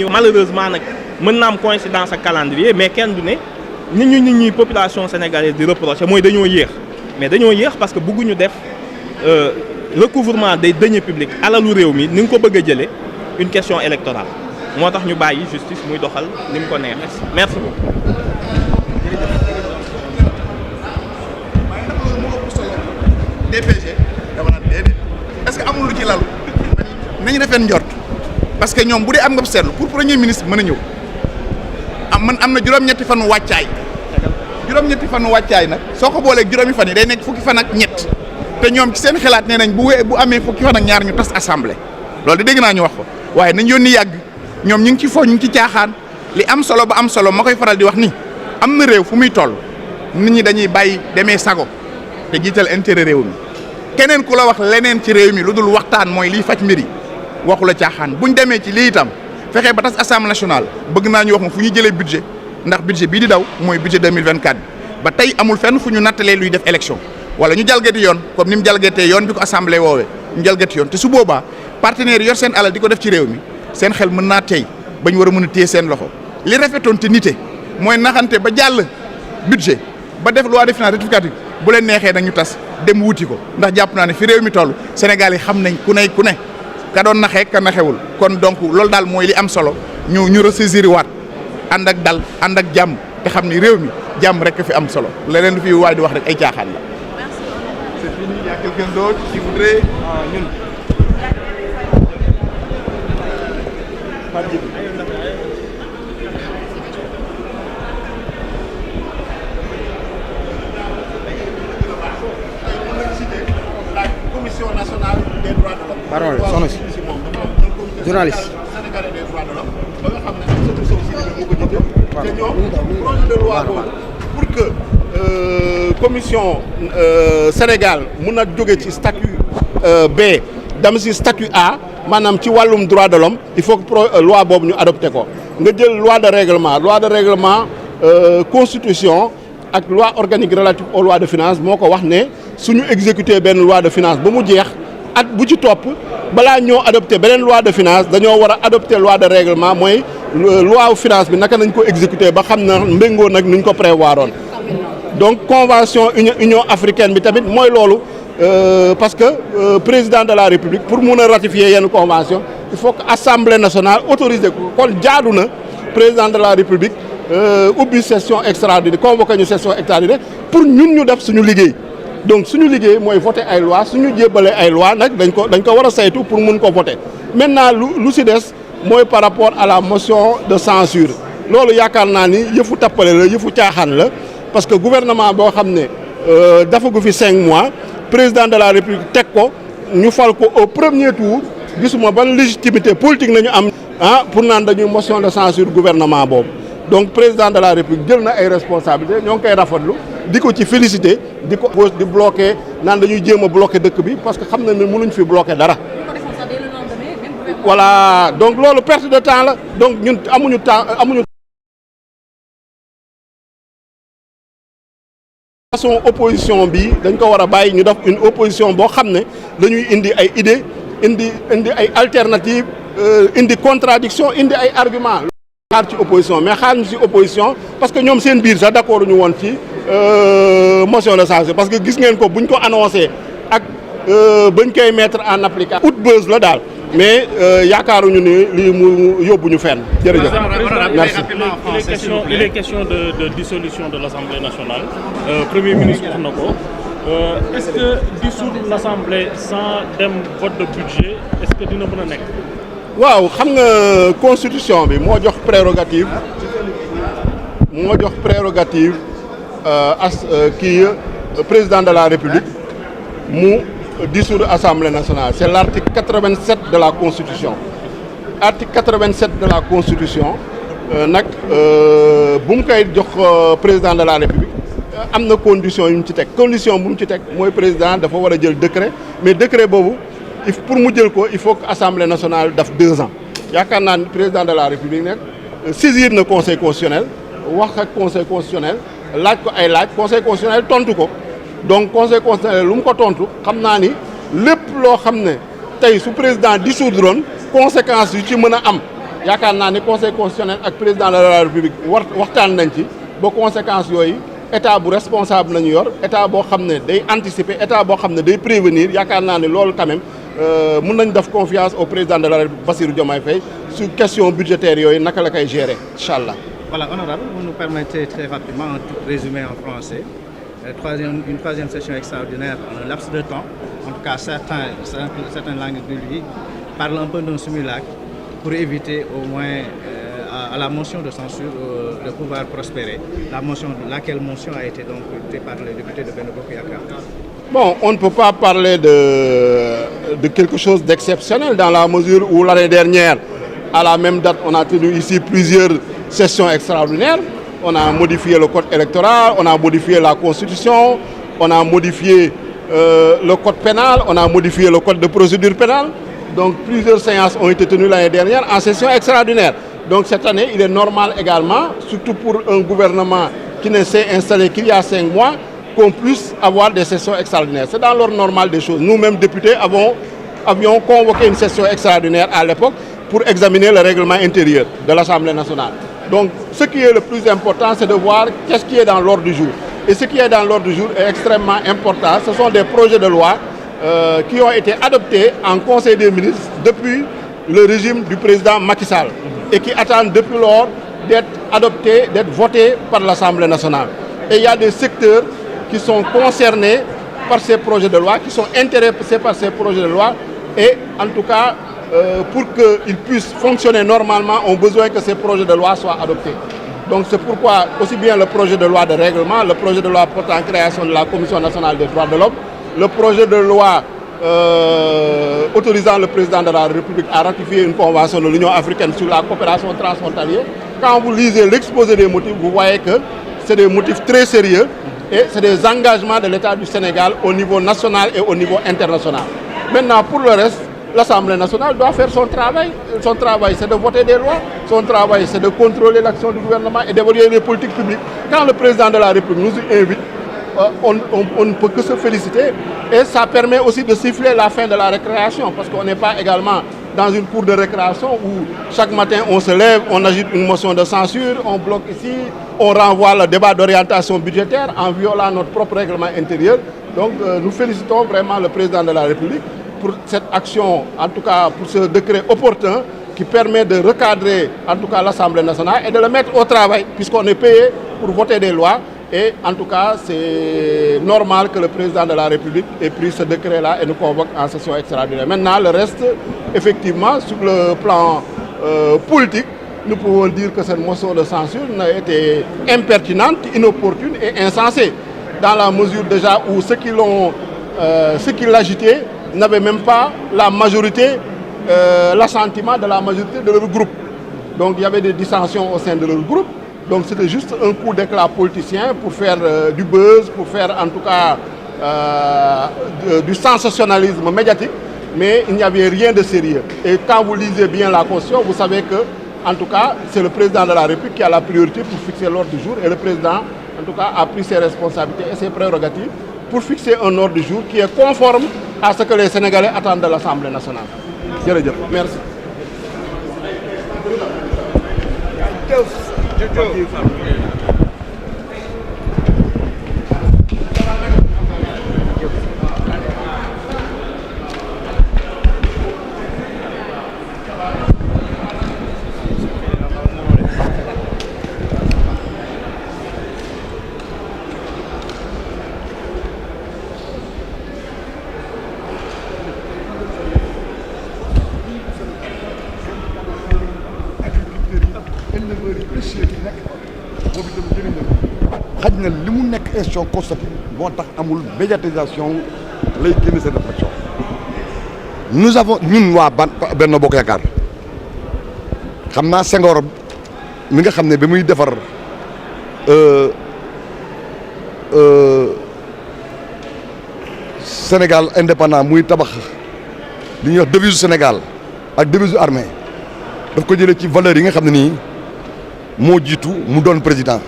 malheureusement nag mën na am coïncidence ak calendrier mais kenn du ne nit ñi population sénégalaise di reprocher mooy dañoo yéex mais dañoo yéex parce que bëgguñu def recouvrement des deniers publics alalu réew mi ni nga ko bëgg a jëlee une question électorale moo tax ñu bàyyi justice muy doxal ni mu ko neexee. merci beaucoup. DPG dama naan déedéet est-ce que amul lu ci lalu nañu defeen njort parce que ñoom bu dee am nga seetlu pour premier ministre mën a ñëw am na juróom-ñetti fanu wàccaay juróom-ñetti fanu wàccaay nag soo ko booleeg juróomi fan yi day nekk fukki fan ak ñett te ñoom ci seen xalaat nee nañ bu amee fukki fan ak ñaar ñu tas assemblée loolu de dégg naa ñu wax ko waaye nañ yónni yàgg ñoom ñu ngi ci fo ñu ngi ci caaxaan li am solo ba am solo ma koy faral di wax ni am na réew fu muy toll nit ñi dañuy bàyyi demee sago te jiital intérêt réew mi keneen ku la wax leneen ci réew mi lu dul waxtaan mooy liy faj mbir yi waxu la caaxaan buñ demee ci lii itam fexe ba tas assemblée nationale bëgg naa ñu wax ma fu ñu jëlee budget ndax budget bii di daw mooy budget 2024 bi ba tey amul fenn fu ñu nattalee luy def élection wala ñu jalgati yoon comme ni mu jalgatee yoon bi ko assemblée woowee ñu jalgati yoon te su boobaa partenaires yor seen alal di ko def ci réew mi seen xel mën naa tey bañ war a mën a téye seen loxo li rafetoon te nite mooy naxante ba jàll budget ba def loi de finances rectificative bu leen neexee nag ñu tas dem wuti ko ndax jàpp naa ne fi réew mi toll Sénégal yi xam nañ ku ne ka doon naxee ka naxewul kon donc loolu daal mooy li am solo ñu ressaisir waat ànd ak dal ànd ak jàmm te xam ni réew mi jàmm rek fi am solo leneen lu fi waay di wax rek ay caaxaan la. C'est fini, il y a quelqu'un d'autre qui voudrait ñun. La Commission nationale des droits de l'homme. Parole, soxna si journaliste. Sénégalais des droits de l'homme ba nga xam ne am sa Sow si moo ko jiite te ñoom projet de loi boobu pour que commission Sénégal mun a jóge ci statut B dem si statut A maanaam ci wàllum droit de l'homme il faut que loi boobu ñu adopté ko nga jël loi de règlement constitution ak loi organique relative aux lois de finances moo ko wax ne suñu exécuter benn loi de finance ba mu jeex at bu ci topp balaa ñoo adopté beneen loi de finance dañoo war a adopté loi de règlement mooy loi finance bi naka nañ ko exécuter ba xam na mbéngoo nag nuñ ko prévoir oon donc convention union africaine bi tamit mooy loolu parce que président de la république pour mun a ratifier yenn convention il faut que assemblée nationale autorisé ko kon jaadu na président de la république ubbi session extraordinaire convoqué ñu session extraordinaire pour ñun ñu def suñu liggéey donc suñu liggéey mooy voter ay loi suñu jébbalee ay loi nag dañ ko war a saytu pour mun ko voter maintenant lu si des mooy par rapport à la motion de censure loolu yaakaar naa ni yëfu tappale la yëfu caaxaan la parce que gouvernement boo xam ne dafa gu fi 5 mois président de la république teg ko ñu fal ko au premier tour gisuma ban légitimité politique nañu am pour naan dañuy motion de censure gouvernement boobu donc président de la république jël na ay responsabilités ñoo ngi koy rafetlu di ko ci félicité di ko di bloqué naan dañuy jéem a bloqué dëkk bi parce que xam na ne mënuñ fi bloqué dara. voilà donc loolu perte de temps la donc ñun amuñu façon opposition bi dañ ko war a bàyyi ñu def une opposition boo xam ne dañuy indi ay idées indi ay alternatives indi contradiction indi ay arguments. xaar ci opposition mais xaar ñu ci opposition parce que ñoom seen biir sax d'accord ñu woon ci motion de censure parce que gis ngeen ko buñ ko annoncé ak bañ koy mettre en application. out buzz la daal mais yaakaaruñu ni lii mu yóbbuñu fenn. jërëjëf merci. Il est question de dissolution de l'Assemblée nationale. Premier ministre wax na ko est-ce que dissoudre l'Assemblée sans dem vote de budget est-ce que dina mën a nekk. waaw xam nga constitution bi moo jox prérogative président de la république mu dissoudre assemblée nationale c'est l'article 87 de la constitution article 87 de la constitution nag bu mu koy jox président de la république am na condition yu mu ci teg condition bu mu ci teg mooy président dafa war a jël décret mais décret boobu pour mu jël ko il faut que assemblée nationale daf 2 ans yaakaar naa ni président de la république nag saisir na conseil constitutionnel wax ak conseil constitutionnel laaj ko ay laaj conseil constitutionnel tontu ko donc conseil constitutionnel lu mu ko tontu xam naa ni lépp loo xam ne tey su président dissoudre conséquences yu ci mën a am yaakaar naa ne conseil constitutionnel ak président de la république waxtaan nañ ci ba conséquences yooyu état bu responsable nañu yor état boo xam ne day anticiper état boo xam ne day prévenir yaakaar naa ne loolu quand même mën nañ def confiance au président de la république Bassirou Diomaye Faye sur question budgétaire yooyu naka la koy gérer incha allah. Voilà, honorable, vous nous permettez très rapidement un tout résumé en français. Une troisième session extraordinaire en un laps de temps. En tout cas, certaines langues de lui parlent un peu d'un simulacre pour éviter au moins à la motion de censure de pouvoir prospérer. Laquelle motion a été donc votée par le député de Benno Bokk Yakaar. Bon, on ne peut pas parler de quelque chose d'exceptionnel dans la mesure où l'année dernière, à la même date, on a tenu ici plusieurs sessions extraordinaires. On a modifié le code électoral, on a modifié la constitution, on a modifié le code pénal, on a modifié le code de procédure pénale. Donc plusieurs séances ont été tenues l'année dernière en session extraordinaire. Donc cette année, il est normal également, surtout pour un gouvernement qui ne s'est installé qu'il y a 5 mois, qu'on puisse avoir des sessions extraordinaires. C'est dans l'ordre normal des choses. Nous-mêmes, députés, avions convoqué une session extraordinaire à l'époque pour examiner le règlement intérieur de l'Assemblée nationale. Donc, ce qui est le plus important, c'est de voir qu'est-ce qui est dans l'ordre du jour. Et ce qui est dans l'ordre du jour est extrêmement important. Ce sont des projets de loi qui ont été adoptés en Conseil des ministres depuis le régime du président Macky Sall et qui attendent depuis lors d'être adoptés, d'être votés par l'Assemblée nationale. Et il y a des secteurs qui sont concernés par ces projets de loi, qui sont intéressés par ces projets de loi et en tout cas, pour qu'ils puissent fonctionner normalement, ont besoin que ces projets de loi soient adoptés. Donc c'est pourquoi aussi bien le projet de loi de règlement, le projet de loi portant création de la Commission nationale des droits de l'homme, le projet de loi autorisant le président de la République à ratifier une convention de l'Union africaine sur la coopération transfrontalière, quand vous lisez l'exposé des motifs, vous voyez que c'est des motifs très sérieux et c'est des engagements de l'État du Sénégal au niveau national et au niveau international. Maintenant, pour le reste, l'Assemblée nationale doit faire son travail. Son travail, c'est de voter des lois. Son travail, c'est de contrôler l'action du gouvernement et d'évaluer les politiques publiques. Quand le président de la République nous invite, on ne peut que se féliciter. Et ça permet aussi de siffler la fin de la récréation, parce qu'on n'est pas également dans une cour de récréation où chaque matin on se lève, on agite une motion de censure, on bloque ici, on renvoie le débat d'orientation budgétaire en violant notre propre règlement intérieur. Donc nous félicitons vraiment le président de la République pour cette action, en tout cas pour ce décret opportun qui permet de recadrer en tout cas l'Assemblée nationale et de le mettre au travail puisqu'on est payé pour voter des lois et en tout cas c'est normal que le président de la République ait pris ce décret-là et nous convoque en session extraordinaire. Maintenant le reste, effectivement sur le plan politique, nous pouvons dire que cette motion de censure n'a été impertinente, inopportune et insensée dans la mesure déjà où ceux qui l'agitaient n'avaient même pas la majorité, l'assentiment de la majorité de leur groupe. Donc il y avait des dissensions au sein de leur groupe. Donc c'était juste un coup d'éclat politicien pour faire du buzz, pour faire en tout cas du sensationnalisme médiatique. Mais il n'y avait rien de sérieux. Et quand vous lisez bien la Constitution, vous savez que, en tout cas, c'est le président de la République qui a la priorité pour fixer l'ordre du jour. Et le président, en tout cas, a pris ses responsabilités et ses prérogatives pour fixer un ordre du jour qui est conforme à ce que les Sénégalais attendent de l'Assemblée nationale. Merci. xaj na li mu nekk institution constitutionnelle moo tax amul médiatisation lay génn seen réflexion. nous avons ñun waa Benno Bokk Yaakaar xam naa Senghor mi nga xam ne ba muy defar Sénégal indépendant muy tabax li ñuy wax devise Sénégal ak devise armée daf ko jëlee ci valeurs yi nga xam ne nii moo jiitu mu doon président.